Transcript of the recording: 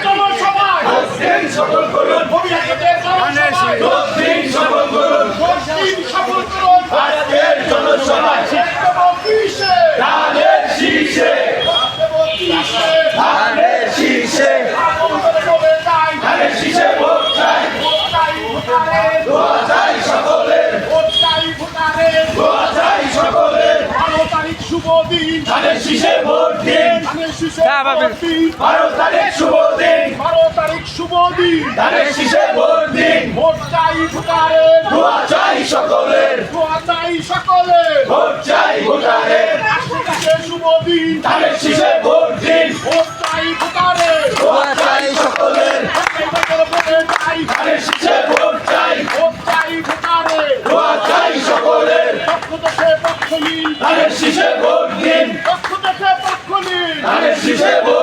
জনসভায় সফল করুন সফল করুন আজকের জনসভায় ধানের শীষে ধানের শীষে ধানের শীষে ভোট চাই দোয়া চাই সকলের দোয়া চাই সকলের 12 তারিখ শুভ দিন ধানের শীষে ভোট দিন 12 তারিখ শুভ দিন 12 তারিখ শুভ দিন ধানের শীষে ভোট দিন ভোট চাই ভোটারের দোয়া চাই সকলের দোয়া চাই সকলের ভোট চাই ভোটারের শুভ দিন ধানের শীষে ভোট দিন ভোট চাই ভোটারের দোয়া চাই সকলের ধানের শীষে ভোট চাই ভোট চাই ভোটারের দোয়া চাই সকলের পক্ষ থেকে পক্ষ নিন ধানের শীষে ভোট দিন পক্ষ থেকে পক্ষ নিন ধানের শীষে ভোট